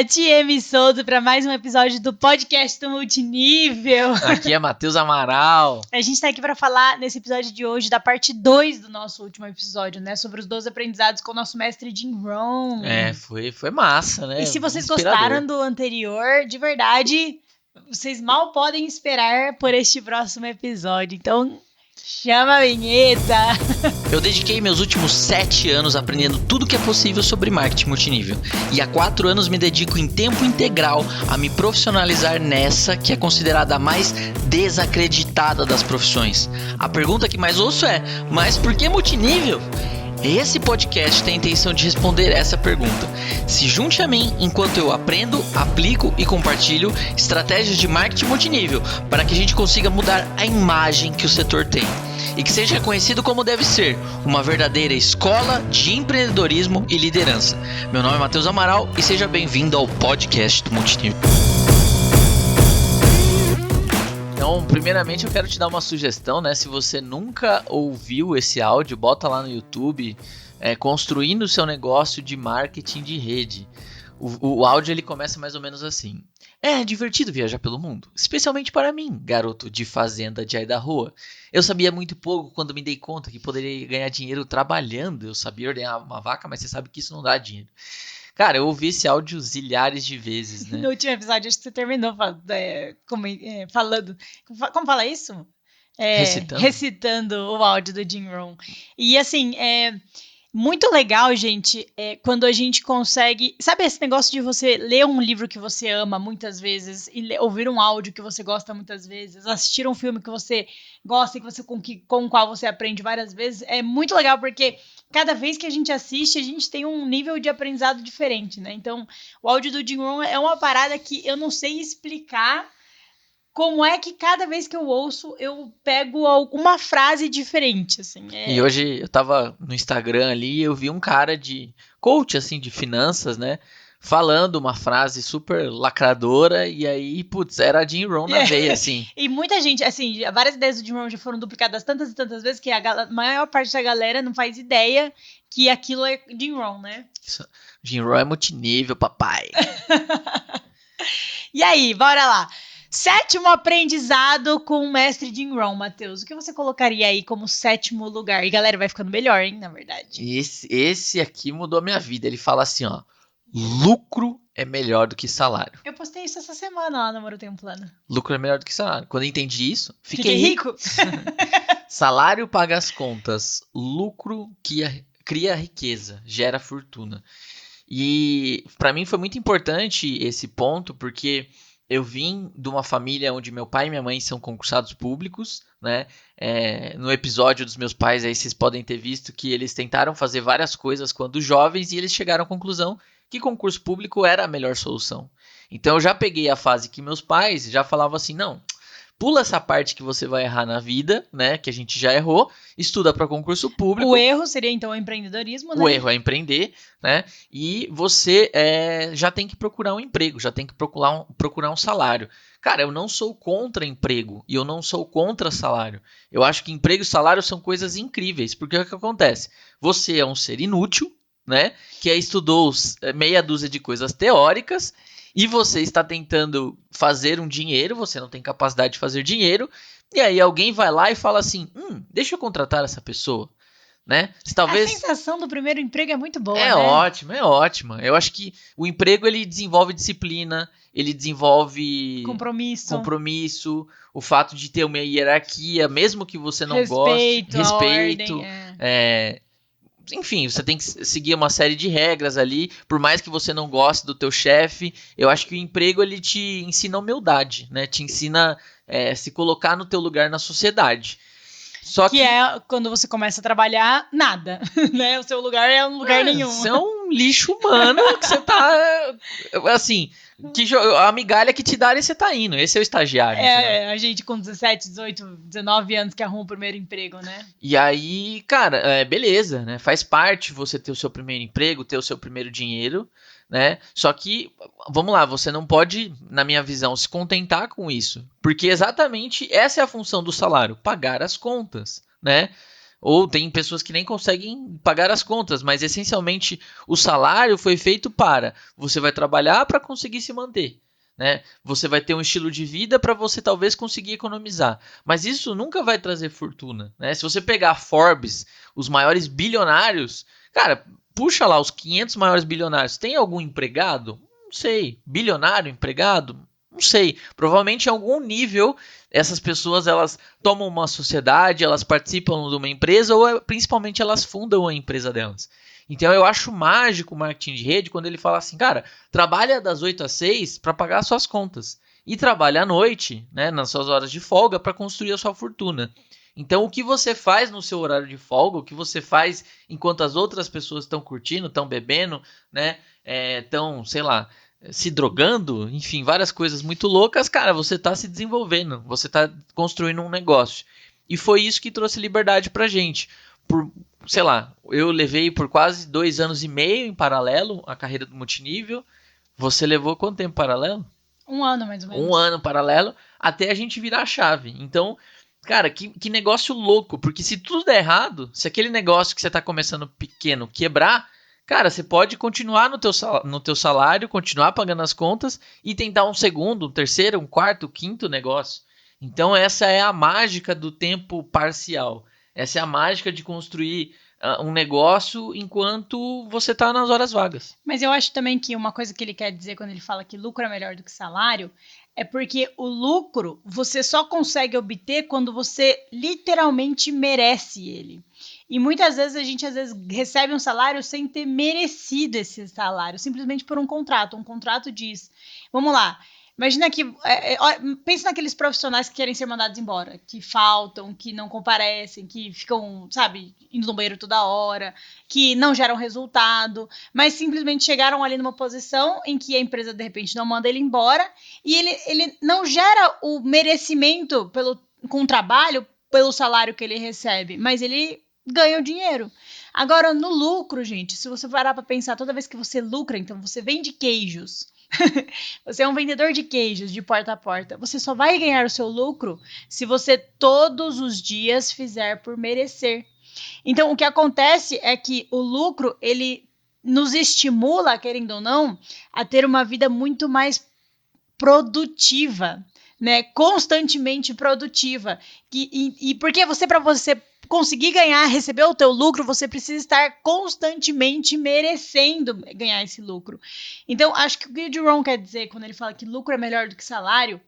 Tia M. Souza para mais um episódio do podcast do Multinível. Aqui é Matheus Amaral. A gente tá aqui para falar nesse episódio de hoje da parte 2 do nosso último episódio, né? Sobre os 12 aprendizados com o nosso mestre Jim Rohn. Foi massa, né? E se vocês Inspirador. gostaram do anterior, de verdade, vocês mal podem esperar por este próximo episódio. Então, chama a vinheta! Eu dediquei meus últimos 7 anos aprendendo tudo que é possível sobre marketing multinível. E há 4 anos me dedico em tempo integral a me profissionalizar nessa que é considerada a mais desacreditada das profissões. A pergunta que mais ouço é, mas por que multinível? Esse podcast tem a intenção de responder essa pergunta. Se junte a mim enquanto eu aprendo, aplico e compartilho estratégias de marketing multinível para que a gente consiga mudar a imagem que o setor tem e que seja reconhecido como deve ser, uma verdadeira escola de empreendedorismo e liderança. Meu nome é Matheus Amaral e seja bem-vindo ao podcast do Multinível. Então, primeiramente eu quero te dar uma sugestão, né? Se você nunca ouviu esse áudio, bota lá no YouTube, Construindo o seu negócio de marketing de rede. O áudio ele começa mais ou menos assim. É divertido viajar pelo mundo, especialmente para mim, garoto de fazenda de Idaho. Eu sabia muito pouco quando me dei conta que poderia ganhar dinheiro trabalhando. Eu sabia ordenhar uma vaca, mas você sabe que isso não dá dinheiro. Cara, eu ouvi esse áudio zilhares de vezes, né? No último episódio, acho que você terminou falando... Como fala isso? Recitando o áudio do Jim Rohn. E assim, muito legal, gente, quando a gente consegue... Sabe esse negócio de você ler um livro que você ama muitas vezes e ouvir um áudio que você gosta muitas vezes, assistir um filme que você gosta e com o qual você aprende várias vezes? É muito legal porque cada vez que a gente assiste, a gente tem um nível de aprendizado diferente, né? Então, o áudio do Jim Rohn é uma parada que eu não sei explicar como é que cada vez que eu ouço, eu pego alguma frase diferente, assim. E hoje eu tava no Instagram ali e eu vi um cara de coach, assim, de finanças, né? Falando uma frase super lacradora e aí, putz, era Jim Rohn na veia, assim. E muita gente, assim, várias ideias do Jim Rohn já foram duplicadas tantas e tantas vezes que a maior parte da galera não faz ideia que aquilo é Jim Rohn, né? Isso. Jim Rohn é multinível, papai. E aí, bora lá. 7º aprendizado com o mestre Jim Rohn, Matheus. O que você colocaria aí como 7º lugar? E galera, vai ficando melhor, hein, na verdade. Esse aqui mudou a minha vida. Ele fala assim, ó. Lucro é melhor do que salário. Eu postei isso essa semana lá no Amor Tem um Plano. Lucro é melhor do que salário. Quando eu entendi isso, fiquei rico. Salário paga as contas. Lucro cria riqueza, gera fortuna. E para mim foi muito importante esse ponto, porque eu vim de uma família onde meu pai e minha mãe são concursados públicos, né? No episódio dos meus pais aí vocês podem ter visto que eles tentaram fazer várias coisas quando jovens e eles chegaram à conclusão que concurso público era a melhor solução. Então eu já peguei a fase que meus pais já falavam assim, não, pula essa parte que você vai errar na vida, né? Que a gente já errou, estuda para concurso público. O erro seria então o empreendedorismo, né? O erro é empreender, né? E você já tem que procurar um emprego, já tem que procurar um salário. Cara, eu não sou contra emprego e eu não sou contra salário. Eu acho que emprego e salário são coisas incríveis, porque o que acontece? Você é um ser inútil, né? Que estudou meia dúzia de coisas teóricas e você está tentando fazer um dinheiro, você não tem capacidade de fazer dinheiro, e aí alguém vai lá e fala assim, deixa eu contratar essa pessoa, né? Talvez... A sensação do primeiro emprego é muito boa, né? É ótima. Eu acho que o emprego ele desenvolve disciplina, ele desenvolve compromisso, o fato de ter uma hierarquia, mesmo que você não goste, respeito, ordem, enfim, você tem que seguir uma série de regras ali, por mais que você não goste do teu chefe. Eu acho que o emprego ele te ensina humildade, né? Te ensina se colocar no teu lugar na sociedade. Só que é quando você começa a trabalhar, nada, né? O seu lugar é um lugar nenhum. Você é um lixo humano que você tá, assim, a migalha que te dá e você tá indo. Esse é o estagiário. A gente com 17, 18, 19 anos que arruma o primeiro emprego, né? E aí, cara, beleza, né? Faz parte você ter o seu primeiro emprego, ter o seu primeiro dinheiro, né? Só que, vamos lá, você não pode, na minha visão, se contentar com isso. Porque exatamente essa é a função do salário, pagar as contas, né? Ou tem pessoas que nem conseguem pagar as contas, mas essencialmente o salário foi feito para você vai trabalhar para conseguir se manter, né? Você vai ter um estilo de vida para você talvez conseguir economizar, mas isso nunca vai trazer fortuna, né? Se você pegar Forbes, os maiores bilionários, cara, puxa lá os 500 maiores bilionários, tem algum empregado? Não sei. Bilionário, empregado? Não sei. Provavelmente em algum nível essas pessoas elas tomam uma sociedade, elas participam de uma empresa ou principalmente elas fundam a empresa delas. Então eu acho mágico o marketing de rede quando ele fala assim, cara, trabalha das 8 às 6 para pagar suas contas e trabalha à noite, né, nas suas horas de folga para construir a sua fortuna. Então o que você faz no seu horário de folga, o que você faz enquanto as outras pessoas estão curtindo, estão bebendo, né, estão, sei lá, se drogando, enfim, várias coisas muito loucas, cara, você tá se desenvolvendo, você tá construindo um negócio. E foi isso que trouxe liberdade pra gente. Por, sei lá, eu levei por quase 2 anos e meio em paralelo a carreira do multinível. Você levou quanto tempo paralelo? 1 ano, mais ou menos. 1 ano paralelo, até a gente virar a chave. Então, cara, que negócio louco, porque se tudo der errado, se aquele negócio que você tá começando pequeno quebrar, cara, você pode continuar no teu salário, continuar pagando as contas e tentar um segundo, um terceiro, um quarto, quinto negócio. Então essa é a mágica do tempo parcial. Essa é a mágica de construir um negócio enquanto você está nas horas vagas. Mas eu acho também que uma coisa que ele quer dizer quando ele fala que lucro é melhor do que salário é porque o lucro você só consegue obter quando você literalmente merece ele. E muitas vezes a gente recebe um salário sem ter merecido esse salário, simplesmente por um contrato. Um contrato diz, vamos lá, imagina que, pensa naqueles profissionais que querem ser mandados embora, que faltam, que não comparecem, que ficam, sabe, indo no banheiro toda hora, que não geram resultado, mas simplesmente chegaram ali numa posição em que a empresa de repente não manda ele embora e ele não gera o merecimento com o trabalho, pelo salário que ele recebe, mas ele ganha o dinheiro. Agora, no lucro, gente, se você parar para pensar, toda vez que você lucra, então você vende queijos, você é um vendedor de queijos de porta a porta, você só vai ganhar o seu lucro se você todos os dias fizer por merecer. Então, o que acontece é que o lucro, ele nos estimula, querendo ou não, a ter uma vida muito mais produtiva, né? Constantemente produtiva. E porque para você conseguir receber o teu lucro, você precisa estar constantemente merecendo ganhar esse lucro. Então, acho que o que o Jerome quer dizer quando ele fala que lucro é melhor do que salário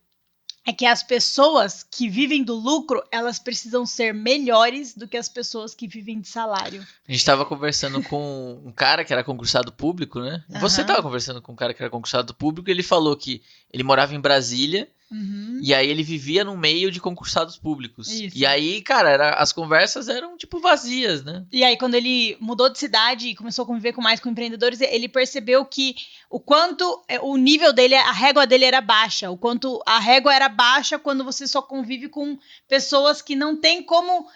é que as pessoas que vivem do lucro, elas precisam ser melhores do que as pessoas que vivem de salário. A gente estava conversando com um cara que era concursado público, né? Uhum. Você estava conversando com um cara que era concursado público e ele falou que ele morava em Brasília. Uhum. E aí ele vivia no meio de concursados públicos. Isso. E aí, cara, as conversas eram tipo vazias, né? E aí quando ele mudou de cidade e começou a conviver mais com empreendedores, ele percebeu que o quanto o nível dele, a régua dele era baixa. O quanto a régua era baixa quando você só convive com pessoas que não tem como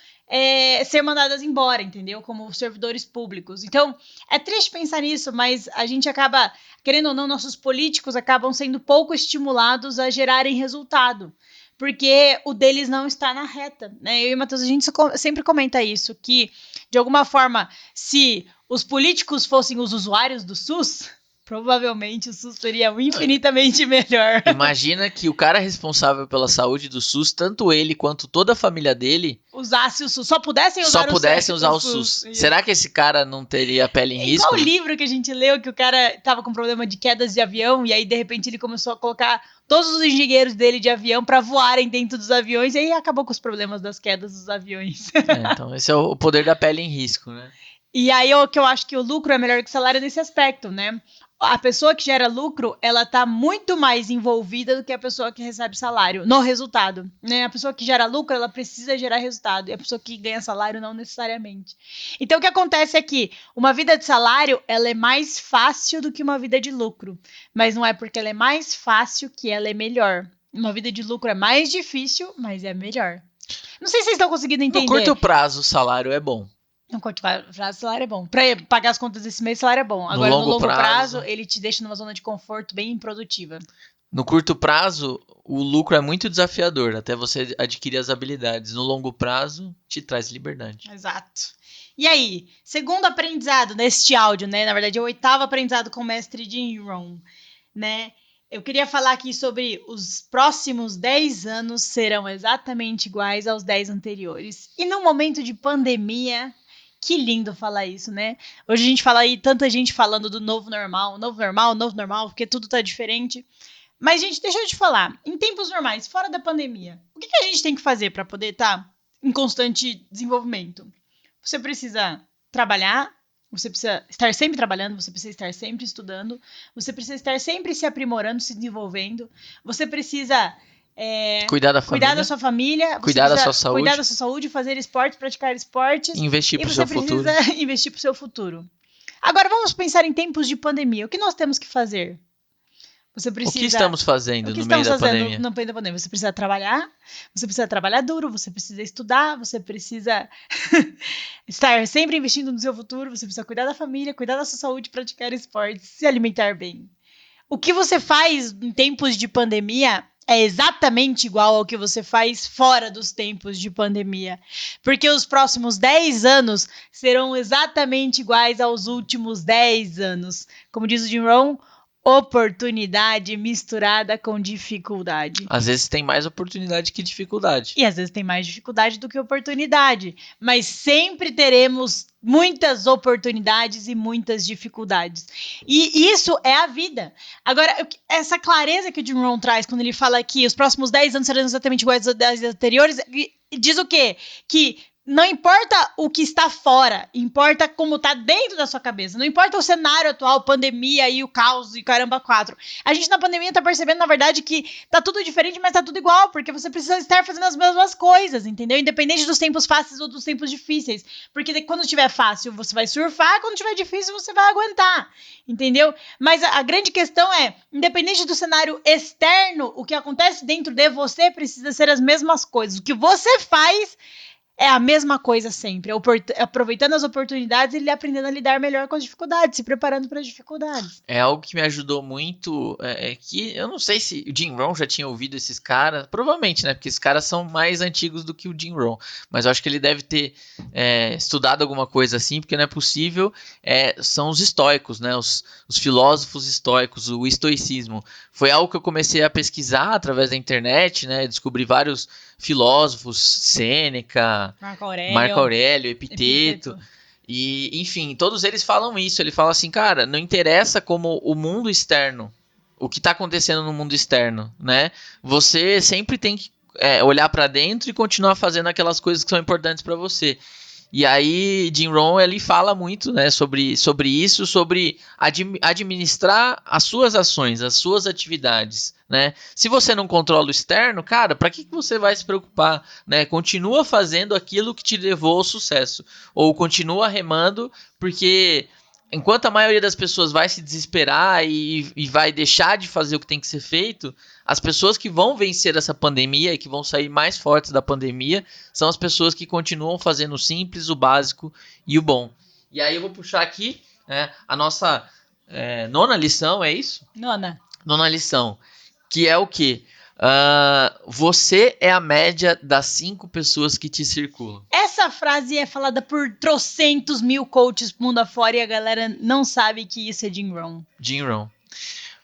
ser mandadas embora, entendeu? Como servidores públicos. Então, é triste pensar nisso, mas a gente acaba, querendo ou não, nossos políticos acabam sendo pouco estimulados a gerarem resultado, porque o deles não está na reta, né? Eu e o Matheus, a gente sempre comenta isso, que, de alguma forma, se os políticos fossem os usuários do SUS, provavelmente o SUS seria infinitamente melhor. Imagina que o cara responsável pela saúde do SUS, tanto ele quanto toda a família dele, usasse o SUS, só pudessem usar o SUS. Será que esse cara não teria pele em risco? Igual o livro que a gente leu, que o cara tava com problema de quedas de avião, e aí de repente ele começou a colocar todos os engenheiros dele de avião para voarem dentro dos aviões, e aí acabou com os problemas das quedas dos aviões. Então esse é o poder da pele em risco, né? E aí que eu acho que o lucro é melhor que o salário nesse aspecto, né? A pessoa que gera lucro, ela tá muito mais envolvida do que a pessoa que recebe salário no resultado, né? A pessoa que gera lucro, ela precisa gerar resultado, e a pessoa que ganha salário não necessariamente. Então, o que acontece é que uma vida de salário, ela é mais fácil do que uma vida de lucro, mas não é porque ela é mais fácil que ela é melhor. Uma vida de lucro é mais difícil, mas é melhor. Não sei se vocês estão conseguindo entender. No curto prazo, o salário é bom. No curto prazo, o salário é bom. Para pagar as contas desse mês, o salário é bom. Agora, no longo prazo, ele te deixa numa zona de conforto bem improdutiva. No curto prazo, o lucro é muito desafiador, até você adquirir as habilidades. No longo prazo, te traz liberdade. Exato. E aí, segundo aprendizado neste áudio, né? Na verdade, é o 8º aprendizado com o mestre Jim Rohn, né? Eu queria falar aqui sobre os próximos 10 anos serão exatamente iguais aos 10 anteriores. E no momento de pandemia, que lindo falar isso, né? Hoje a gente fala aí, tanta gente falando do novo normal, porque tudo tá diferente. Mas, gente, deixa eu te falar. Em tempos normais, fora da pandemia, o que a gente tem que fazer para poder estar em constante desenvolvimento? Você precisa trabalhar, você precisa estar sempre trabalhando, você precisa estar sempre estudando, você precisa estar sempre se aprimorando, se desenvolvendo, você precisa cuidar da sua família, cuidar da sua saúde, cuidar da sua saúde, fazer esportes, praticar esportes, investir para o seu futuro. E você precisa investir para o seu futuro. Agora vamos pensar em tempos de pandemia. O que nós temos que fazer? Você precisa... O que estamos fazendo no meio da pandemia? No meio da pandemia? Você precisa trabalhar, duro, você precisa estudar, você precisa estar sempre investindo no seu futuro, você precisa cuidar da família, cuidar da sua saúde, praticar esportes, se alimentar bem. O que você faz em tempos de pandemia é exatamente igual ao que você faz fora dos tempos de pandemia. Porque os próximos 10 anos serão exatamente iguais aos últimos 10 anos. Como diz o Jim Rohn, oportunidade misturada com dificuldade. Às vezes tem mais oportunidade que dificuldade. E às vezes tem mais dificuldade do que oportunidade. Mas sempre teremos muitas oportunidades e muitas dificuldades. E isso é a vida. Agora, essa clareza que o Jim Rohn traz quando ele fala que os próximos 10 anos serão exatamente iguais aos 10 anteriores, diz o quê? Que não importa o que está fora, importa como está dentro da sua cabeça. Não importa o cenário atual, pandemia e o caos e caramba 4. A gente na pandemia está percebendo, na verdade, que tá tudo diferente, mas tá tudo igual, porque você precisa estar fazendo as mesmas coisas, entendeu? Independente dos tempos fáceis ou dos tempos difíceis. Porque quando estiver fácil, você vai surfar, quando estiver difícil, você vai aguentar, entendeu? Mas a grande questão é, independente do cenário externo, o que acontece dentro de você precisa ser as mesmas coisas. O que você faz é a mesma coisa sempre, aproveitando as oportunidades e aprendendo a lidar melhor com as dificuldades, se preparando para as dificuldades. É algo que me ajudou muito, que eu não sei se o Jim Rohn já tinha ouvido esses caras, provavelmente, né, porque esses caras são mais antigos do que o Jim Rohn, mas eu acho que ele deve ter estudado alguma coisa assim, porque não é possível, são os estoicos, né, os filósofos estoicos, o estoicismo. Foi algo que eu comecei a pesquisar através da internet, né, descobri vários filósofos, Sêneca, Marco Aurélio, Epiteto. E, enfim, todos eles falam isso. Ele fala assim, cara, não interessa como o mundo externo, o que está acontecendo no mundo externo, né? Você sempre tem que olhar para dentro e continuar fazendo aquelas coisas que são importantes para você. E aí, Jim Rohn, ele fala muito, né, sobre isso, sobre administrar as suas ações, as suas atividades, né? Se você não controla o externo, cara, para que você vai se preocupar, né? Continua fazendo aquilo que te levou ao sucesso, ou continua remando, porque enquanto a maioria das pessoas vai se desesperar e vai deixar de fazer o que tem que ser feito, as pessoas que vão vencer essa pandemia e que vão sair mais fortes da pandemia são as pessoas que continuam fazendo o simples, o básico e o bom. E aí eu vou puxar aqui, né, a nossa 9ª lição, é isso? 9ª lição, que é o quê? Você é a média das 5 pessoas que te circulam. Essa frase é falada por trocentos mil coaches mundo afora e a galera não sabe que isso é Jim Rohn. Jim Rohn.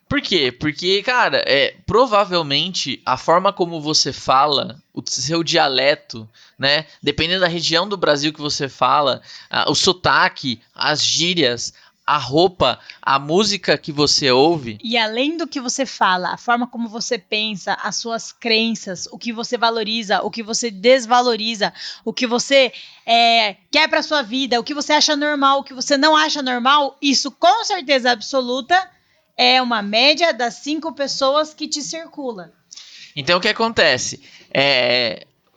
Por quê? Porque, cara, provavelmente a forma como você fala, o seu dialeto, né? Dependendo da região do Brasil que você fala, o sotaque, as gírias, a roupa, a música que você ouve. E além do que você fala, a forma como você pensa, as suas crenças, o que você valoriza, o que você desvaloriza, o que você quer pra sua vida, o que você acha normal, o que você não acha normal, isso com certeza absoluta é uma média das 5 pessoas que te circulam. Então o que acontece?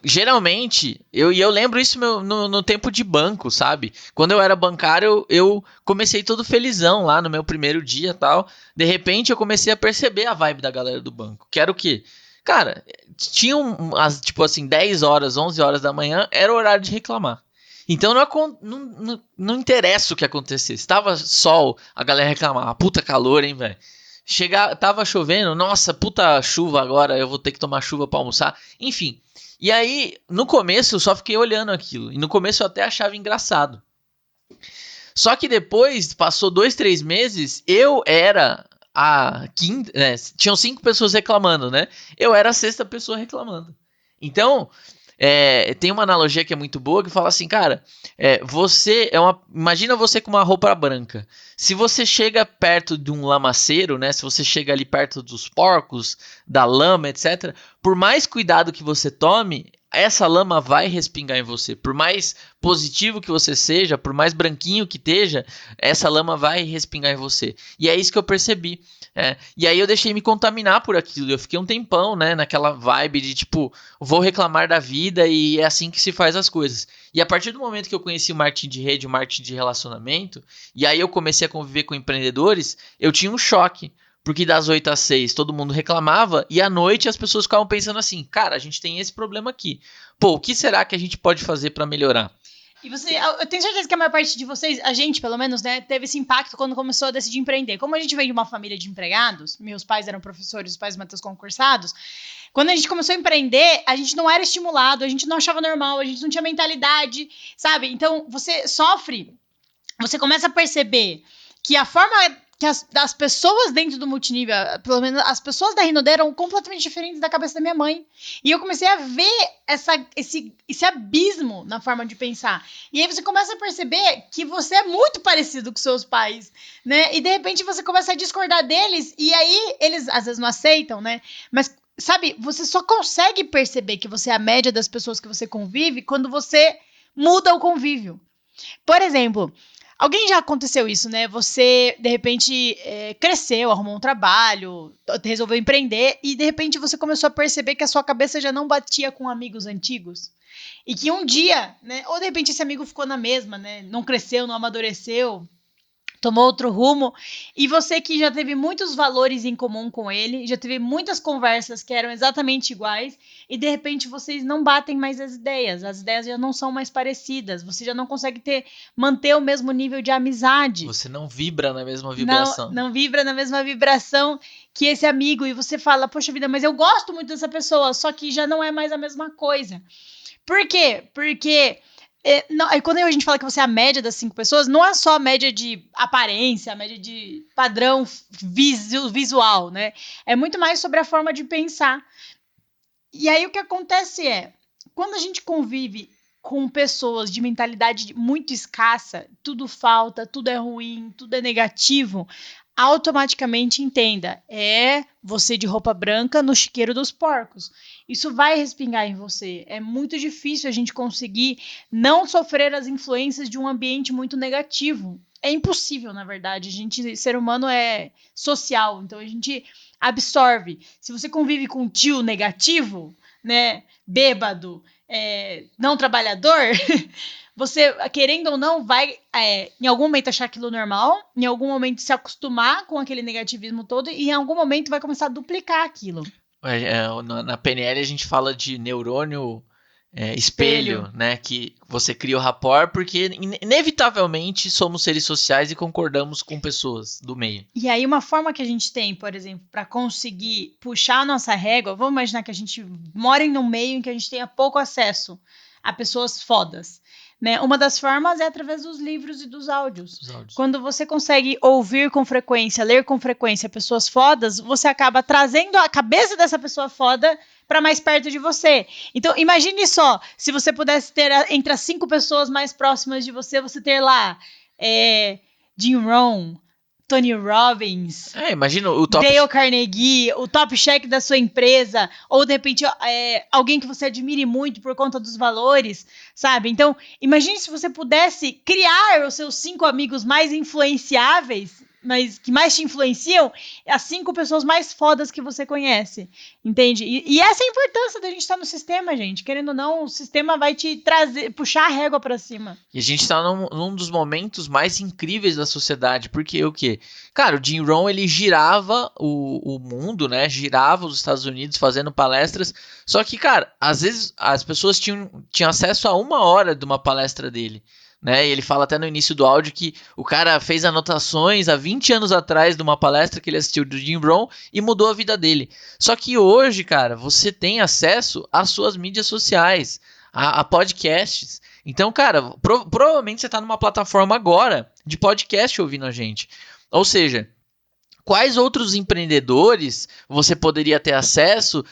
Geralmente, eu lembro isso no tempo de banco, sabe? Quando eu era bancário, eu comecei todo felizão lá no meu primeiro dia e tal. De repente, eu comecei a perceber a vibe da galera do banco. Que era o quê? Cara, tinham, tipo assim, 10 horas, 11 horas da manhã, era o horário de reclamar. Então não interessa o que acontecesse. Estava sol, a galera reclamava. Puta calor, hein, velho? tava chovendo, nossa, puta chuva agora, eu vou ter que tomar chuva pra almoçar. Enfim, e aí, no começo eu só fiquei olhando aquilo. E no começo eu até achava engraçado. Só que depois, passou 2, 3 meses, eu era a quinta... tinham 5 pessoas reclamando, né? Eu era a 6ª pessoa reclamando. Então... tem uma analogia que é muito boa que fala assim, cara, imagina você com uma roupa branca. Se você chega perto de um lamaceiro, né? Se você chega ali perto dos porcos, da lama, etc. Por mais cuidado que você tome, essa lama vai respingar em você. Por mais positivo que você seja, por mais branquinho que esteja, essa lama vai respingar em você. E é isso que eu percebi. E aí eu deixei me contaminar por aquilo. Eu fiquei um tempão, né, naquela vibe de tipo, vou reclamar da vida e é assim que se faz as coisas. E a partir do momento que eu conheci o marketing de rede, o marketing de relacionamento, e aí eu comecei a conviver com empreendedores, eu tinha um choque. Porque das 8 às 6 todo mundo reclamava e à noite as pessoas ficavam pensando assim, cara, a gente tem esse problema aqui. Pô, o que será que a gente pode fazer para melhorar? E eu tenho certeza que a maior parte de vocês, a gente pelo menos, né, teve esse impacto quando começou a decidir empreender. Como a gente vem de uma família de empregados, meus pais eram professores, os pais do Matheus concursados, quando a gente começou a empreender, a gente não era estimulado, a gente não achava normal, a gente não tinha mentalidade, sabe? Então, você sofre, você começa a perceber que a forma que as pessoas dentro do multinível, pelo menos as pessoas da Rinode eram completamente diferentes da cabeça da minha mãe. E eu comecei a ver esse abismo na forma de pensar. E aí você começa a perceber que você é muito parecido com seus pais, né? E de repente você começa a discordar deles e aí eles às vezes não aceitam, né? Mas, sabe, você só consegue perceber que você é a média das pessoas que você convive quando você muda o convívio. Por exemplo... Alguém já aconteceu isso, né? Você, de repente, cresceu, arrumou um trabalho, resolveu empreender e, de repente, você começou a perceber que a sua cabeça já não batia com amigos antigos. E que um dia, né? Ou, de repente, esse amigo ficou na mesma, né? Não cresceu, não amadureceu, tomou outro rumo. E você que já teve muitos valores em comum com ele, já teve muitas conversas que eram exatamente iguais e, de repente, vocês não batem mais as ideias já não são mais parecidas, você já não consegue manter o mesmo nível de amizade. Você não vibra na mesma vibração. Não vibra na mesma vibração que esse amigo e você fala, poxa vida, mas eu gosto muito dessa pessoa, só que já não é mais a mesma coisa. Por quê? Porque... aí quando a gente fala que você é a média das 5 pessoas, não é só a média de aparência, a média de padrão visual, né? É muito mais sobre a forma de pensar. E aí o que acontece quando a gente convive com pessoas de mentalidade muito escassa, tudo falta, tudo é ruim, tudo é negativo, automaticamente entenda, você de roupa branca no chiqueiro dos porcos. Isso vai respingar em você. É muito difícil a gente conseguir não sofrer as influências de um ambiente muito negativo. É impossível, na verdade. Ser humano é social, então a gente absorve. Se você convive com um tio negativo, né, bêbado, não trabalhador... Você, querendo ou não, vai em algum momento achar aquilo normal, em algum momento se acostumar com aquele negativismo todo e em algum momento vai começar a duplicar aquilo. Na PNL a gente fala de neurônio espelho, né? Que você cria o rapport porque inevitavelmente somos seres sociais e concordamos com pessoas do meio. E aí uma forma que a gente tem, por exemplo, para conseguir puxar a nossa régua, vamos imaginar que a gente mora em um meio em que a gente tenha pouco acesso a pessoas fodas. Né? Uma das formas é através dos livros e dos áudios. Quando você consegue ouvir com frequência, ler com frequência pessoas fodas, você acaba trazendo a cabeça dessa pessoa foda para mais perto de você. Então, imagine só, se você pudesse ter entre as 5 pessoas mais próximas de você, você ter lá Jim Rohn, Tony Robbins, imagina o top... Dale Carnegie, o top cheque da sua empresa, ou de repente alguém que você admire muito por conta dos valores, sabe? Então, imagine se você pudesse criar os seus 5 amigos mais influenciáveis, mas que mais te influenciam, as 5 pessoas mais fodas que você conhece, entende? E essa é a importância da gente estar no sistema, gente. Querendo ou não, o sistema vai te puxar a régua pra cima. E a gente tá num dos momentos mais incríveis da sociedade, porque o quê? Cara, o Jim Rohn, ele girava o mundo, né? Girava os Estados Unidos fazendo palestras, só que, cara, às vezes as pessoas tinham acesso a 1 hora de uma palestra dele. né? E ele fala até no início do áudio que o cara fez anotações há 20 anos atrás de uma palestra que ele assistiu do Jim Rohn e mudou a vida dele. Só que hoje, cara, você tem acesso às suas mídias sociais, a podcasts. Então, cara, provavelmente você está numa plataforma agora de podcast ouvindo a gente. Ou seja, quais outros empreendedores você poderia ter acesso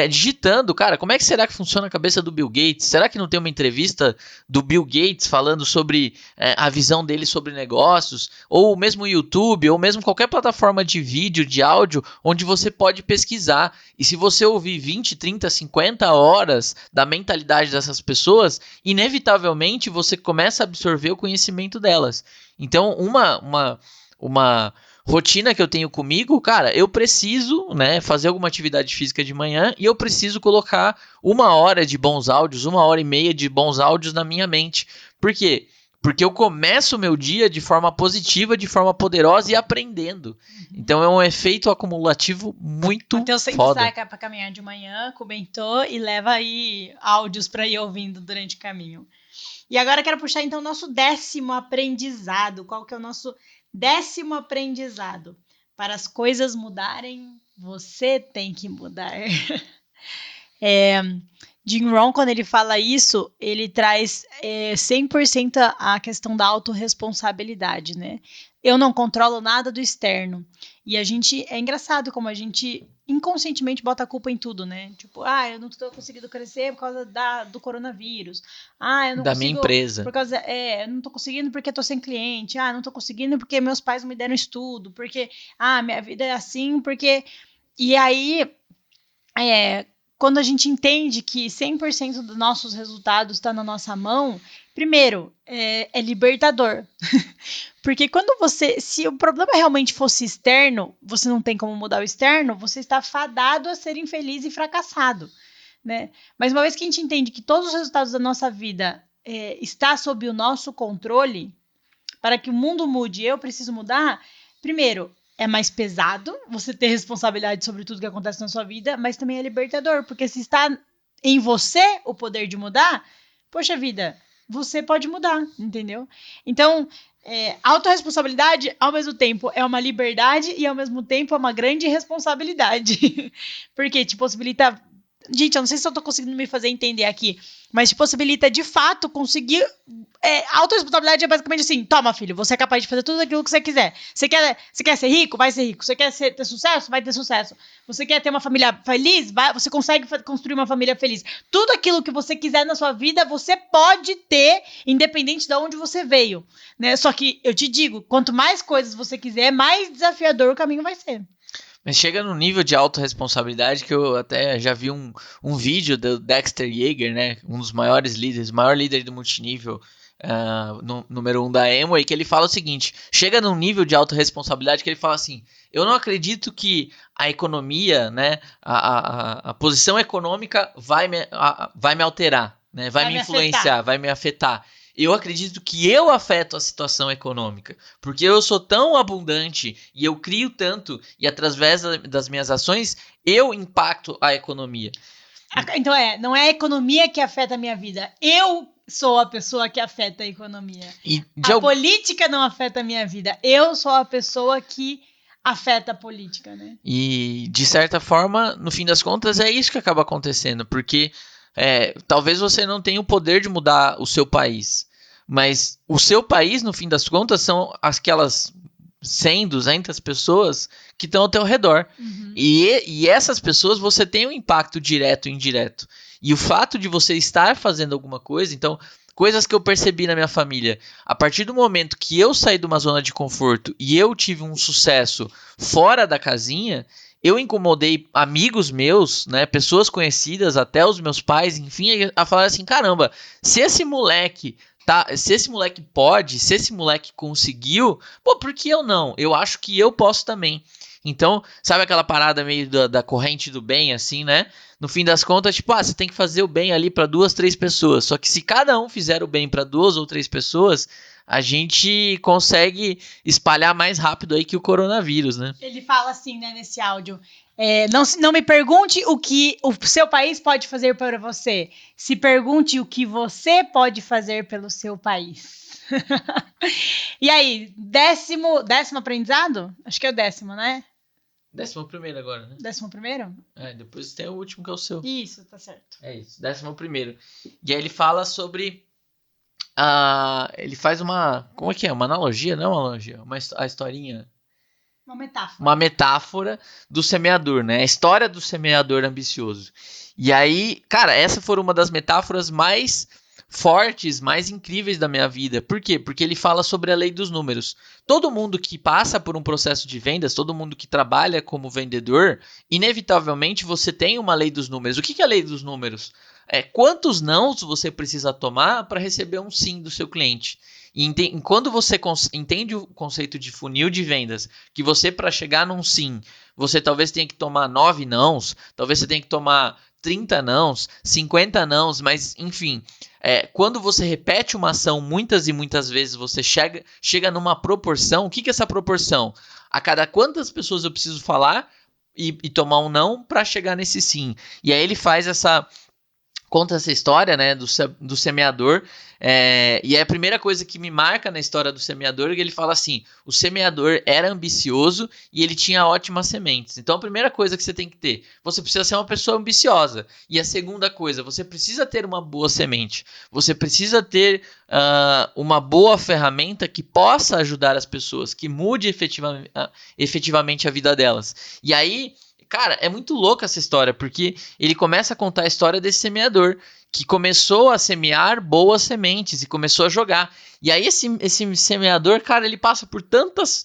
digitando? Cara, como é que será que funciona a cabeça do Bill Gates? Será que não tem uma entrevista do Bill Gates falando sobre a visão dele sobre negócios? Ou mesmo o YouTube, ou mesmo qualquer plataforma de vídeo, de áudio, onde você pode pesquisar. E se você ouvir 20, 30, 50 horas da mentalidade dessas pessoas, inevitavelmente você começa a absorver o conhecimento delas. Então, uma rotina que eu tenho comigo, cara, eu preciso, né, fazer alguma atividade física de manhã e eu preciso colocar 1 hora de bons áudios, 1h30 de bons áudios na minha mente. Por quê? Porque eu começo o meu dia de forma positiva, de forma poderosa e aprendendo. Então é um efeito acumulativo muito foda. Então sempre sai para caminhar de manhã, comentou e leva aí áudios para ir ouvindo durante o caminho. E agora eu quero puxar então o nosso 10º aprendizado. Qual que é o nosso 10º aprendizado? Para as coisas mudarem, você tem que mudar. Jim Rohn, quando ele fala isso, ele traz 100% a questão da autorresponsabilidade, né? Eu não controlo nada do externo. E é engraçado como a gente inconscientemente bota a culpa em tudo, né? Tipo, eu não estou conseguindo crescer por causa do coronavírus. Eu não da consigo, minha empresa. Por causa, eu não estou conseguindo porque estou sem cliente. Não estou conseguindo porque meus pais não me deram estudo. Porque, minha vida é assim, porque... E aí, quando a gente entende que 100% dos nossos resultados está na nossa mão, primeiro, é libertador. Porque se o problema realmente fosse externo, você não tem como mudar o externo, você está fadado a ser infeliz e fracassado, né? Mas uma vez que a gente entende que todos os resultados da nossa vida está sob o nosso controle, para que o mundo mude, eu preciso mudar, primeiro, é mais pesado você ter responsabilidade sobre tudo que acontece na sua vida, mas também é libertador, porque se está em você o poder de mudar, poxa vida, você pode mudar, entendeu? Então, autorresponsabilidade, ao mesmo tempo, é uma liberdade e, ao mesmo tempo, é uma grande responsabilidade. Porque te possibilita... Gente, eu não sei se eu tô conseguindo me fazer entender aqui, mas te possibilita, de fato, conseguir... autorresponsabilidade é basicamente assim, toma, filho, você é capaz de fazer tudo aquilo que você quiser. Você quer ser rico? Vai ser rico. Você quer ter sucesso? Vai ter sucesso. Você quer ter uma família feliz? Você consegue construir uma família feliz. Tudo aquilo que você quiser na sua vida, você pode ter, independente de onde você veio, né? Só que, eu te digo, quanto mais coisas você quiser, mais desafiador o caminho vai ser. Mas chega no nível de autorresponsabilidade que eu até já vi um vídeo do Dexter Yeager, né? Um dos maiores líderes, o maior líder do multinível, número 1 da Amway, que ele fala o seguinte, chega num nível de autorresponsabilidade que ele fala assim, eu não acredito que a economia, né, a posição econômica vai me alterar, né, vai me influenciar, vai me afetar. Eu acredito que eu afeto a situação econômica, porque eu sou tão abundante e eu crio tanto e através das minhas ações eu impacto a economia. Então não é a economia que afeta a minha vida, eu sou a pessoa que afeta a economia. Política não afeta a minha vida, eu sou a pessoa que afeta a política, né? E de certa forma, no fim das contas, é isso que acaba acontecendo, porque talvez você não tenha o poder de mudar o seu país, mas o seu país, no fim das contas, são aquelas 100, 200 pessoas que estão ao teu redor. Uhum. E essas pessoas você tem um impacto direto e indireto. E o fato de você estar fazendo alguma coisa, então, coisas que eu percebi na minha família, a partir do momento que eu saí de uma zona de conforto e eu tive um sucesso fora da casinha, eu incomodei amigos meus, né, pessoas conhecidas, até os meus pais, enfim, a falar assim, caramba, se esse moleque pode, se esse moleque conseguiu, por que eu não? Eu acho que eu posso também. Então, sabe aquela parada meio da corrente do bem, assim, né? No fim das contas, tipo, você tem que fazer o bem ali para 2, 3 pessoas. Só que se cada um fizer o bem para 2 ou 3 pessoas, a gente consegue espalhar mais rápido aí que o coronavírus, né? Ele fala assim, né, nesse áudio. Não me pergunte o que o seu país pode fazer para você. Se pergunte o que você pode fazer pelo seu país. E aí, décimo aprendizado? Acho que é o 10º, né? 11º agora, né? 11º? Depois tem o último que é o seu. Isso, tá certo. É isso, 11º. E aí ele fala sobre... ele faz uma... Como é que é? Uma analogia? Não uma analogia. A historinha... Uma metáfora do semeador, né? A história do semeador ambicioso. E aí, cara, essa foi uma das metáforas mais fortes, mais incríveis da minha vida. Por quê? Porque ele fala sobre a lei dos números. Todo mundo que passa por um processo de vendas, todo mundo que trabalha como vendedor, inevitavelmente você tem uma lei dos números. O que é a lei dos números? Quantos nãos você precisa tomar para receber um sim do seu cliente. E quando você entende o conceito de funil de vendas, que você, para chegar num sim, você talvez tenha que tomar 9 nãos, talvez você tenha que tomar 30 nãos, 50 nãos, mas enfim, quando você repete uma ação muitas e muitas vezes, você chega numa proporção. O que é essa proporção? A cada quantas pessoas eu preciso falar e tomar um não para chegar nesse sim. E aí ele conta essa história, né, do semeador, e é a primeira coisa que me marca na história do semeador, que ele fala assim: o semeador era ambicioso e ele tinha ótimas sementes. Então a primeira coisa que você tem que ter, você precisa ser uma pessoa ambiciosa. E a segunda coisa, você precisa ter uma boa semente, você precisa ter uma boa ferramenta que possa ajudar as pessoas, que mude efetivamente a vida delas. E aí, cara, é muito louca essa história, porque ele começa a contar a história desse semeador, que começou a semear boas sementes e começou a jogar. E aí esse semeador, cara, ele passa por tantos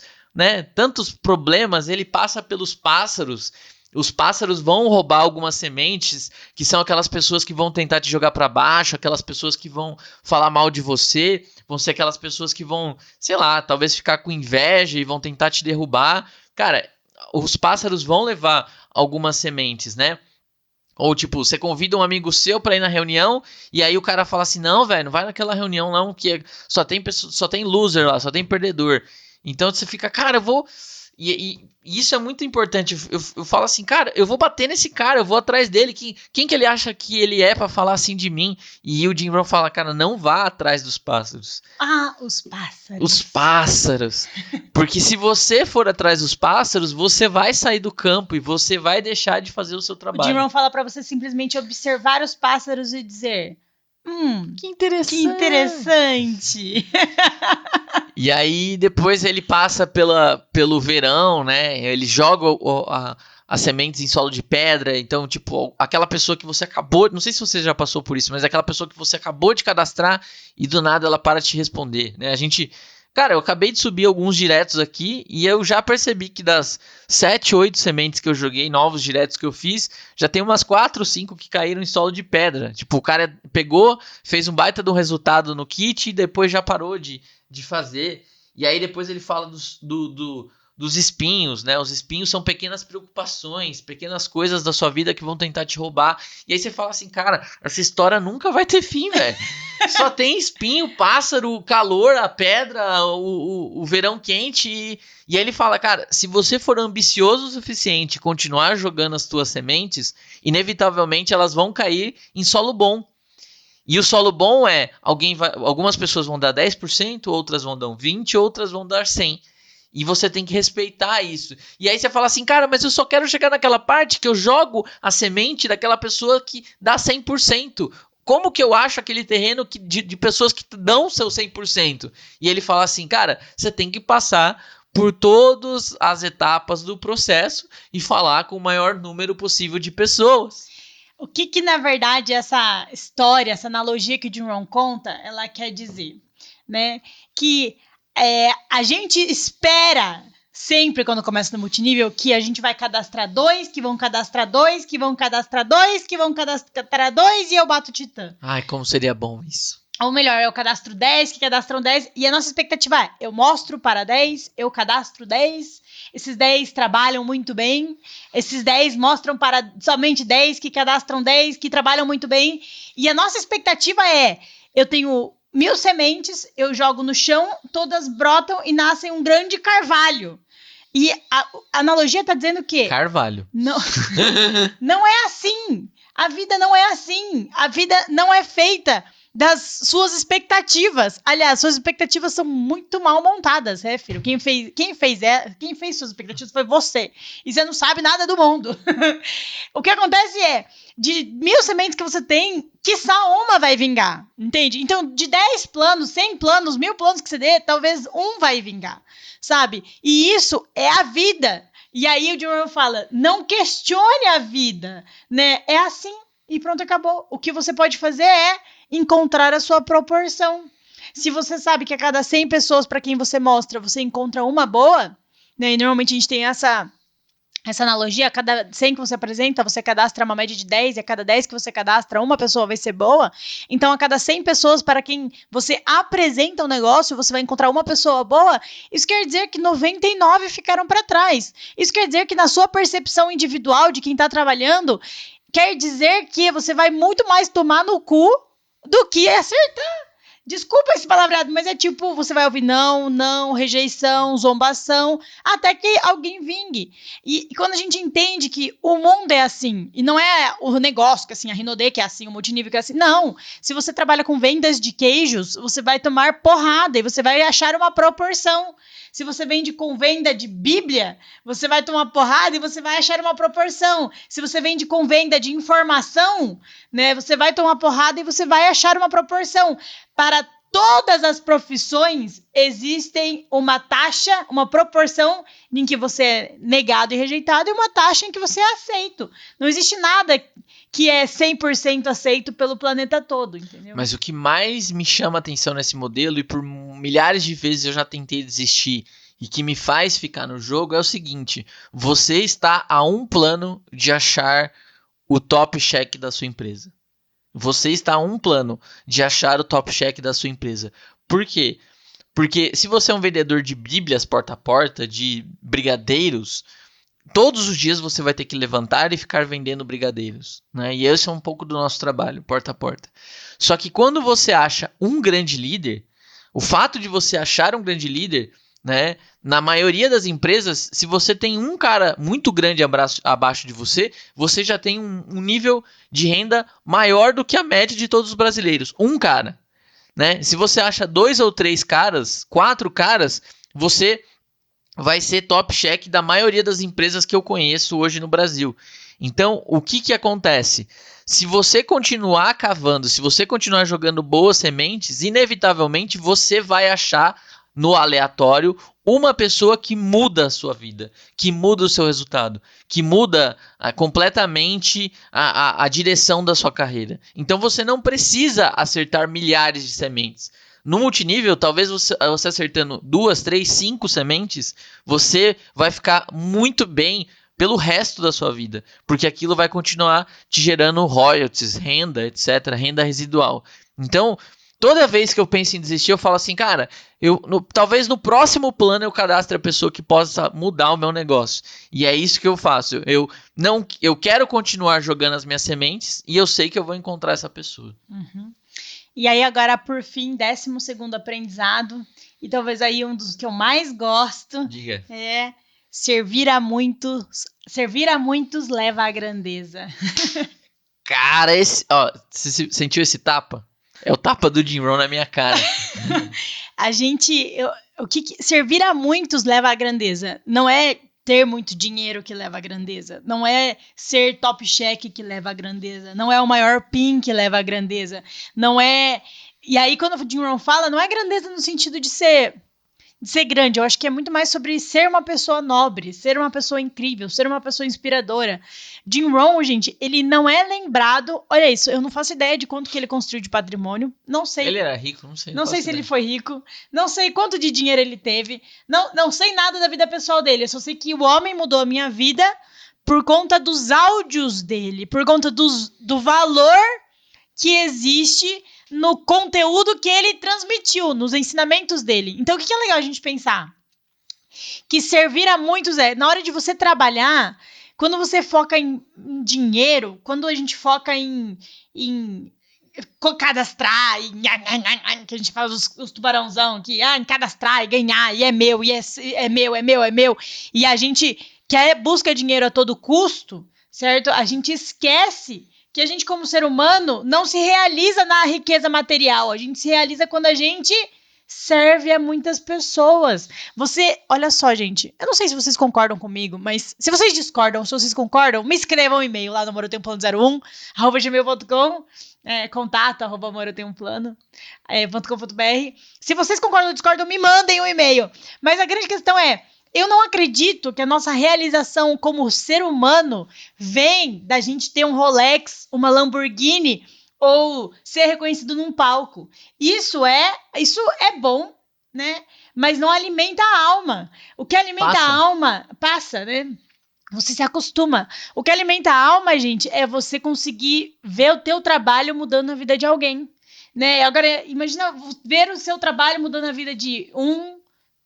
problemas, ele passa pelos pássaros. Os pássaros vão roubar algumas sementes, que são aquelas pessoas que vão tentar te jogar para baixo, aquelas pessoas que vão falar mal de você, vão ser aquelas pessoas que vão, sei lá, talvez ficar com inveja e vão tentar te derrubar. Cara, os pássaros vão levar algumas sementes, né? Ou tipo, você convida um amigo seu pra ir na reunião e aí o cara fala assim: não, velho, não vai naquela reunião não, que só tem loser lá, só tem perdedor. Então você fica, cara, eu vou... E isso é muito importante. Eu falo assim, cara, eu vou bater nesse cara, eu vou atrás dele. Quem que ele acha que ele é pra falar assim de mim? E o Jim Rohn fala, cara, não vá atrás dos pássaros. Os pássaros. Os pássaros. Porque se você for atrás dos pássaros, você vai sair do campo e você vai deixar de fazer o seu trabalho. O Jim Rohn fala pra você simplesmente observar os pássaros e dizer: que interessante. E aí depois ele passa pelo verão, né? Ele joga as sementes em solo de pedra. Então, tipo, aquela pessoa que você acabou... Não sei se você já passou por isso, mas aquela pessoa que você acabou de cadastrar e do nada ela para de te responder, né? Cara, eu acabei de subir alguns diretos aqui e eu já percebi que das 7, 8 sementes que eu joguei, novos diretos que eu fiz, já tem umas 4, 5 que caíram em solo de pedra. Tipo, o cara pegou, fez um baita de um resultado no kit e depois já parou de fazer. E aí depois ele fala dos espinhos, né? Os espinhos são pequenas preocupações, pequenas coisas da sua vida que vão tentar te roubar. E aí você fala assim, cara, essa história nunca vai ter fim, velho. Só tem espinho, pássaro, calor, a pedra, o verão quente. E aí ele fala, cara, se você for ambicioso o suficiente e continuar jogando as tuas sementes, inevitavelmente elas vão cair em solo bom. E o solo bom algumas pessoas vão dar 10%, outras vão dar 20%, outras vão dar 100%. E você tem que respeitar isso. E aí você fala assim, cara, mas eu só quero chegar naquela parte que eu jogo a semente daquela pessoa que dá 100%. Como que eu acho aquele terreno de pessoas que dão seu 100%? E ele fala assim, cara, você tem que passar por todas as etapas do processo e falar com o maior número possível de pessoas. O que na verdade essa história, essa analogia que o Jim Rohn conta, ela quer dizer, né? Que a gente espera sempre quando começa no multinível que a gente vai cadastrar 2, que vão cadastrar 2, que vão cadastrar 2, que vão cadastrar 2 e eu bato o titã. Ai, como seria bom isso. Ou melhor, eu cadastro 10, que cadastram 10 e a nossa expectativa é, eu mostro para 10, eu cadastro 10, esses 10 trabalham muito bem, esses 10 mostram para somente 10 que cadastram 10, que trabalham muito bem, e a nossa expectativa é, eu tenho 1000 sementes, eu jogo no chão, todas brotam e nascem um grande carvalho. E a analogia está dizendo que... Carvalho. Não, não é assim. A vida não é assim. A vida não é feita das suas expectativas. Aliás, suas expectativas são muito mal montadas, filho? Quem fez suas expectativas foi você. E você não sabe nada do mundo. O que acontece é, de 1000 sementes que você tem, quiçá uma vai vingar, entende? Então, de 10 planos, 100 planos, 1000 planos que você dê, talvez um vai vingar, sabe? E isso é a vida. E aí o Jim Rohn fala, não questione a vida, né? É assim e pronto, acabou. O que você pode fazer é encontrar a sua proporção. Se você sabe que a cada 100 pessoas para quem você mostra, você encontra uma boa, né? E normalmente a gente tem essa analogia, a cada 100 que você apresenta, você cadastra uma média de 10, e a cada 10 que você cadastra, uma pessoa vai ser boa. Então, a cada 100 pessoas para quem você apresenta um negócio, você vai encontrar uma pessoa boa. Isso quer dizer que 99 ficaram para trás. Isso quer dizer que na sua percepção individual de quem está trabalhando, quer dizer que você vai muito mais tomar no cu do que acertar. Desculpa esse palavreado, mas é tipo, você vai ouvir não, rejeição, zombação, até que alguém vingue. E quando a gente entende que o mundo é assim, e não é o negócio que é assim, a Rinode que é assim, o multinível que é assim, não. Se você trabalha com vendas de queijos, você vai tomar porrada e você vai achar uma proporção. Se você vende com venda de Bíblia, você vai tomar porrada e você vai achar uma proporção. Se você vende com venda de informação, né, você vai tomar porrada e você vai achar uma proporção. Para todas as profissões, existem uma taxa, uma proporção em que você é negado e rejeitado e uma taxa em que você é aceito. Não existe nada que é 100% aceito pelo planeta todo, entendeu? Mas o que mais me chama a atenção nesse modelo, e por milhares de vezes eu já tentei desistir, e que me faz ficar no jogo, é o seguinte: você está a um plano de achar o top check da sua empresa. Você está a um plano de achar o top check da sua empresa. Por quê? Porque se você é um vendedor de bíblias porta a porta, de brigadeiros, todos os dias você vai ter que levantar e ficar vendendo brigadeiros, né? E esse é um pouco do nosso trabalho, porta a porta. Só que quando você acha um grande líder, o fato de você achar um grande líder, né, na maioria das empresas, se você tem um cara muito grande abaixo de você, você já tem um nível de renda maior do que a média de todos os brasileiros. Um cara, né? Se você acha 2 ou 3 caras, 4 caras, você vai ser top check da maioria das empresas que eu conheço hoje no Brasil. Então, o que acontece? Se você continuar cavando, se você continuar jogando boas sementes, inevitavelmente você vai achar no aleatório uma pessoa que muda a sua vida, que muda o seu resultado, que muda completamente a direção da sua carreira. Então você não precisa acertar milhares de sementes. No multinível, talvez você acertando 2, 3, 5 sementes, você vai ficar muito bem pelo resto da sua vida, porque aquilo vai continuar te gerando royalties, renda, etc., renda residual. Então, toda vez que eu penso em desistir, eu falo assim, cara, talvez no próximo plano eu cadastre a pessoa que possa mudar o meu negócio. E é isso que eu faço. Eu quero continuar jogando as minhas sementes e eu sei que eu vou encontrar essa pessoa. Uhum. E aí agora, por fim, 12º aprendizado, e talvez aí um dos que eu mais gosto. Diga. É servir a muitos leva à grandeza. Cara, você sentiu esse tapa? É o tapa do Jim Rohn na minha cara. Servir a muitos leva à grandeza. Não é ter muito dinheiro que leva à grandeza. Não é ser top check que leva à grandeza. Não é o maior PIN que leva à grandeza. Não é... E aí, quando o Jim Rohn fala, não é grandeza no sentido de ser grande. Eu acho que é muito mais sobre ser uma pessoa nobre, ser uma pessoa incrível, ser uma pessoa inspiradora. Jim Rohn, gente, ele não é lembrado... Olha isso, eu não faço ideia de quanto que ele construiu de patrimônio. Não sei. Ele era rico, não sei. Não sei se ele foi rico. Não sei quanto de dinheiro ele teve. Não sei nada da vida pessoal dele. Eu só sei que o homem mudou a minha vida por conta dos áudios dele, por conta do valor que existe no conteúdo que ele transmitiu, nos ensinamentos dele. Então, o que é legal a gente pensar? que servir a muitos na hora de você trabalhar, quando você foca em dinheiro, quando a gente foca em cadastrar, que a gente faz os tubarãozão aqui, em cadastrar e ganhar, e é meu, e é meu, e a gente busca dinheiro a todo custo, certo? A gente esquece que a gente, como ser humano, não se realiza na riqueza material, a gente se realiza quando a gente serve a muitas pessoas. Olha só, gente, eu não sei se vocês concordam comigo, mas se vocês discordam, se vocês concordam, me escrevam um e-mail lá no amoreutemplano01@gmail.com, contato@amoreutemplano.com.br. Se vocês concordam ou discordam, me mandem um e-mail. Mas a grande questão eu não acredito que a nossa realização como ser humano vem da gente ter um Rolex, uma Lamborghini ou ser reconhecido num palco. Isso é bom, né? Mas não alimenta a alma. O que alimenta a alma passa, né? Você se acostuma. O que alimenta a alma, gente, é você conseguir ver o teu trabalho mudando a vida de alguém, né? Agora, imagina ver o seu trabalho mudando a vida de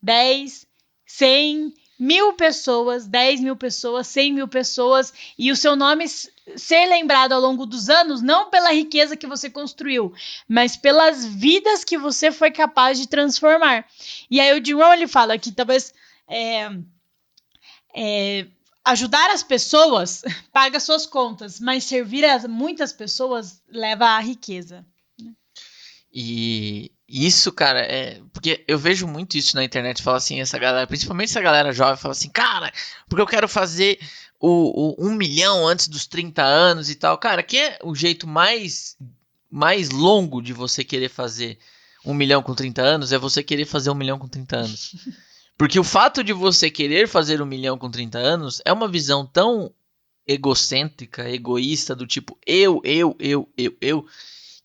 10, 100, 1.000 pessoas, 10.000 pessoas, 100.000 pessoas, e o seu nome ser lembrado ao longo dos anos, não pela riqueza que você construiu, mas pelas vidas que você foi capaz de transformar. E aí o Jim Rohn, ele fala que talvez ajudar as pessoas paga suas contas, mas servir a muitas pessoas leva à riqueza. E isso, cara, porque eu vejo muito isso na internet, fala assim, essa galera, principalmente essa galera jovem, fala assim, cara, porque eu quero fazer o 1 milhão antes dos 30 anos e tal. Cara, que é o jeito mais longo de você querer fazer 1 milhão com 30 anos, é você querer fazer 1 milhão com 30 anos. Porque o fato de você querer fazer 1 milhão com 30 anos é uma visão tão egocêntrica, egoísta, do tipo eu,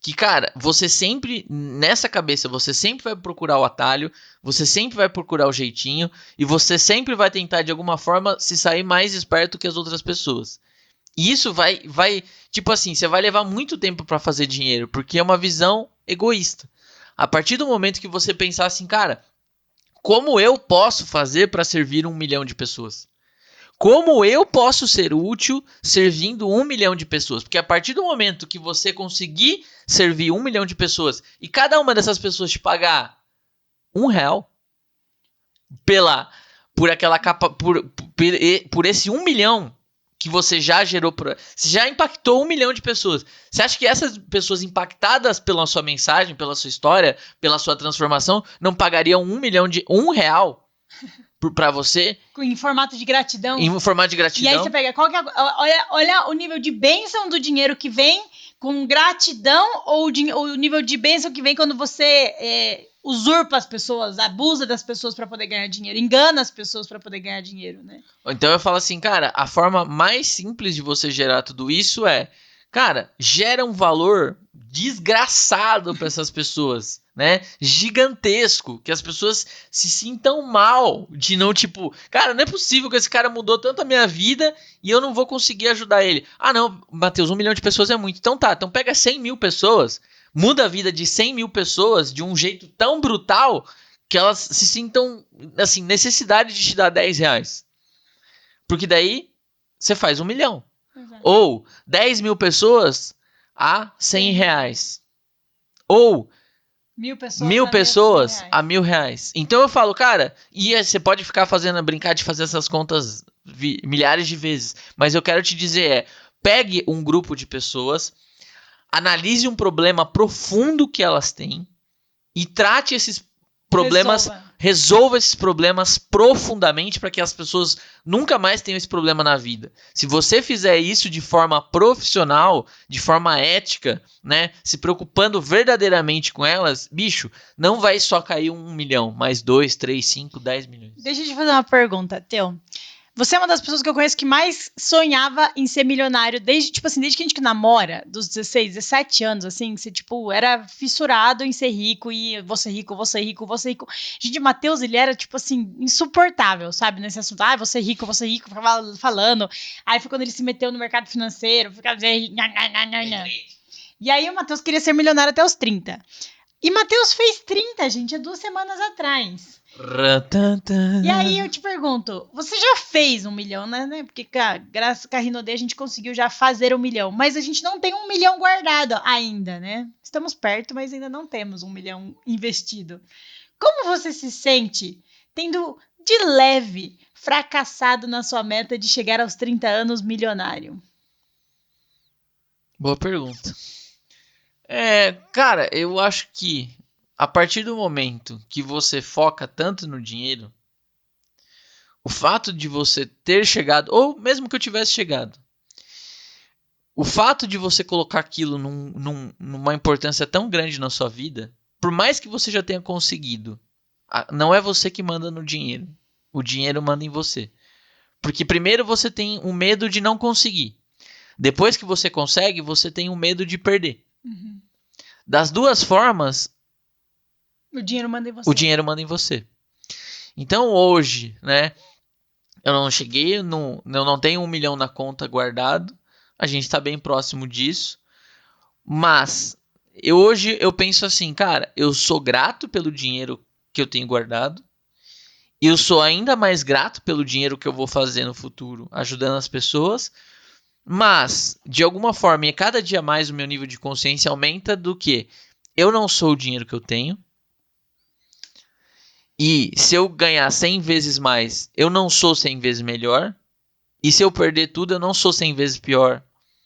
que, cara, você sempre, nessa cabeça, você sempre vai procurar o atalho, você sempre vai procurar o jeitinho, e você sempre vai tentar, de alguma forma, se sair mais esperto que as outras pessoas. E isso vai tipo assim, você vai levar muito tempo pra fazer dinheiro, porque é uma visão egoísta. A partir do momento que você pensar assim, cara, como eu posso fazer pra servir 1 milhão de pessoas? Como eu posso ser útil servindo 1 milhão de pessoas? Porque a partir do momento que você conseguir servir 1 milhão de pessoas e cada uma dessas pessoas te pagar R$1 por esse 1 milhão que você já gerou, você já impactou 1 milhão de pessoas. Você acha que essas pessoas impactadas pela sua mensagem, pela sua história, pela sua transformação, não pagariam R$1 pra você? Em formato de gratidão. Em formato de gratidão. E aí você pega, olha o nível de bênção do dinheiro que vem com gratidão, ou o nível de bênção que vem quando você usurpa as pessoas, abusa das pessoas para poder ganhar dinheiro, engana as pessoas para poder ganhar dinheiro, né? Então eu falo assim, cara, a forma mais simples de você gerar tudo isso cara, gera um valor desgraçado para essas pessoas, né? Gigantesco, que as pessoas se sintam mal de não, tipo, cara, não é possível que esse cara mudou tanto a minha vida e eu não vou conseguir ajudar ele. Ah, não, Matheus, 1 milhão de pessoas é muito. Então tá, então pega 100.000 pessoas, muda a vida de 100.000 pessoas de um jeito tão brutal que elas se sintam, assim, necessidade de te dar R$10. Porque daí você faz 1 milhão. Exato. Ou 10.000 pessoas a R$100. Ou 1.000 pessoas a R$1.000. Então eu falo, cara, e você pode ficar brincar de fazer essas contas milhares de vezes, mas eu quero te dizer pegue um grupo de pessoas, analise um problema profundo que elas têm e trate esses problemas, resolva esses problemas profundamente para que as pessoas nunca mais tenham esse problema na vida. Se você fizer isso de forma profissional, de forma ética, né, se preocupando verdadeiramente com elas, bicho, não vai só cair 1 milhão, mais 2, 3, 5, 10 milhões. Deixa eu te fazer uma pergunta, Theo. Você é uma das pessoas que eu conheço que mais sonhava em ser milionário desde que a gente namora, dos 16, 17 anos, assim, você, tipo, era fissurado em ser rico e vou ser rico. Gente, o Matheus, ele era, tipo assim, insuportável, sabe, nesse assunto. Vou ser rico, ficava falando. Aí foi quando ele se meteu no mercado financeiro, ficava dizendo... E aí o Matheus queria ser milionário até os 30. E Matheus fez 30, gente, há 2 semanas atrás. E aí eu te pergunto, você já fez 1 milhão, né? Porque, graças a Rinode a gente conseguiu já fazer 1 milhão, mas a gente não tem 1 milhão guardado ainda, né? Estamos perto, mas ainda não temos 1 milhão investido. Como você se sente tendo de leve fracassado na sua meta de chegar aos 30 anos milionário? Boa pergunta. Cara, eu acho que a partir do momento que você foca tanto no dinheiro, o fato de você ter chegado, ou mesmo que eu tivesse chegado, o fato de você colocar aquilo numa importância tão grande na sua vida, por mais que você já tenha conseguido, não é você que manda no dinheiro. O dinheiro manda em você. Porque primeiro você tem um medo de não conseguir. Depois que você consegue, você tem um medo de perder. Uhum. Das duas formas, o dinheiro manda em você. O dinheiro manda em você. Então hoje, né, eu não cheguei, eu não tenho 1 milhão na conta guardado. A gente está bem próximo disso. Mas hoje eu penso assim, cara, eu sou grato pelo dinheiro que eu tenho guardado. E eu sou ainda mais grato pelo dinheiro que eu vou fazer no futuro, ajudando as pessoas. Mas, de alguma forma, e cada dia mais o meu nível de consciência aumenta do que eu não sou o dinheiro que eu tenho. E se eu ganhar 100 vezes mais, eu não sou 100 vezes melhor. E se eu perder tudo, eu não sou 100 vezes pior.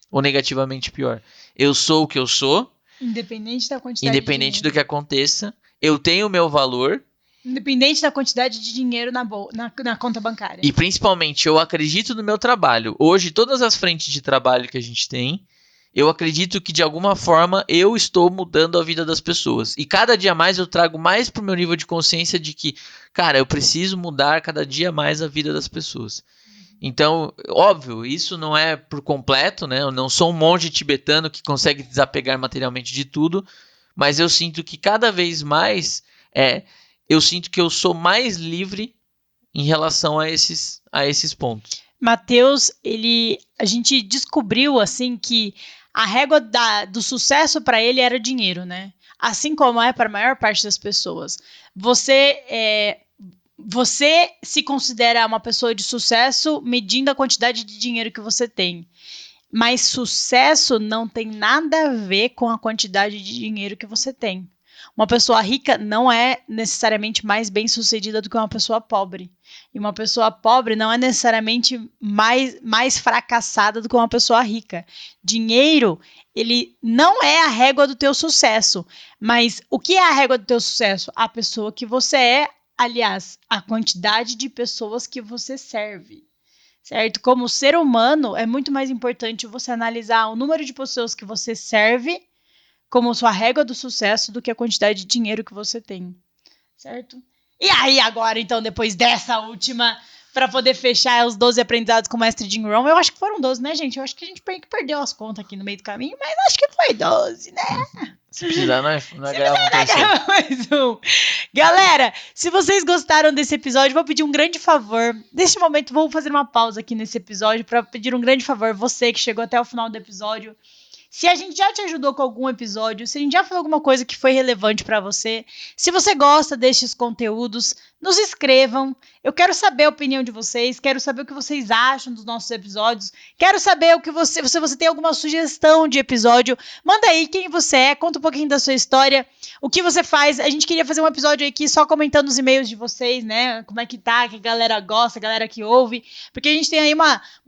Ou negativamente pior. Eu sou o que eu sou. Independente da quantidade independente do que aconteça. Eu tenho o meu valor. Independente da quantidade de dinheiro na conta bancária. E principalmente, eu acredito no meu trabalho. Hoje, todas as frentes de trabalho que a gente tem, eu acredito que de alguma forma eu estou mudando a vida das pessoas. E cada dia mais eu trago mais pro meu nível de consciência de que, cara, eu preciso mudar cada dia mais a vida das pessoas. Então, óbvio, isso não é por completo, né? Eu não sou um monge tibetano que consegue desapegar materialmente de tudo, mas eu sinto que cada vez mais eu sinto que eu sou mais livre em relação a esses pontos. Mateus, a gente descobriu assim que a régua do sucesso para ele era dinheiro, né? Assim como é para a maior parte das pessoas. Você se considera uma pessoa de sucesso medindo a quantidade de dinheiro que você tem. Mas sucesso não tem nada a ver com a quantidade de dinheiro que você tem. Uma pessoa rica não é necessariamente mais bem-sucedida do que uma pessoa pobre. E uma pessoa pobre não é necessariamente mais fracassada do que uma pessoa rica. Dinheiro, ele não é a régua do teu sucesso. Mas o que é a régua do teu sucesso? A pessoa que você é, aliás, a quantidade de pessoas que você serve. Certo? Como ser humano, é muito mais importante você analisar o número de pessoas que você serve como sua régua do sucesso do que a quantidade de dinheiro que você tem, certo? E aí agora, então, depois dessa última, para poder fechar os 12 aprendizados com o Mestre Jim Rohn, eu acho que foram 12, né, gente? Eu acho que a gente perdeu as contas aqui no meio do caminho, mas acho que foi 12, né? Se precisar, nós gravamos mais um. Galera, se vocês gostaram desse episódio, vou pedir um grande favor. Neste momento, vou fazer uma pausa aqui nesse episódio para pedir um grande favor, você que chegou até o final do episódio. Se a gente já te ajudou com algum episódio, se a gente já falou alguma coisa que foi relevante para você, se você gosta destes conteúdos, nos escrevam. Eu quero saber a opinião de vocês, quero saber o que vocês acham dos nossos episódios, quero saber o que se você tem alguma sugestão de episódio, manda aí quem você é, conta um pouquinho da sua história, o que você faz. A gente queria fazer um episódio aqui só comentando os e-mails de vocês, né? Como é que tá, que a galera gosta, a galera que ouve, porque a gente tem aí um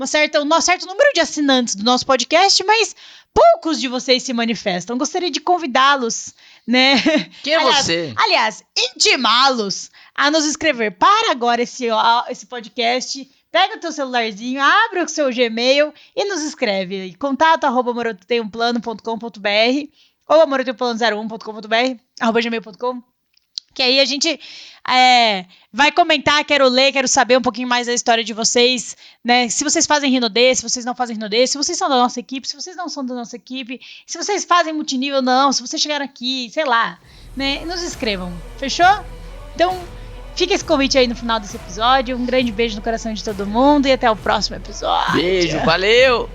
certo número de assinantes do nosso podcast, mas poucos de vocês se manifestam. Gostaria de convidá-los, né? Quem é você? Aliás, intimá-los a nos escrever. Para agora esse podcast, pega o teu celularzinho, abre o seu Gmail e nos escreve. contato@amoroteuplano.com.br ou amoroteuplano01.com.br @gmail.com. Que aí a gente vai comentar, quero ler, quero saber um pouquinho mais da história de vocês, né? Se vocês fazem Rinode, se vocês não fazem Rinode, se vocês são da nossa equipe, se vocês não são da nossa equipe, se vocês fazem multinível ou não, se vocês chegaram aqui, sei lá, né? Nos escrevam, fechou? Então, fica esse convite aí no final desse episódio. Um grande beijo no coração de todo mundo e até o próximo episódio. Beijo, valeu!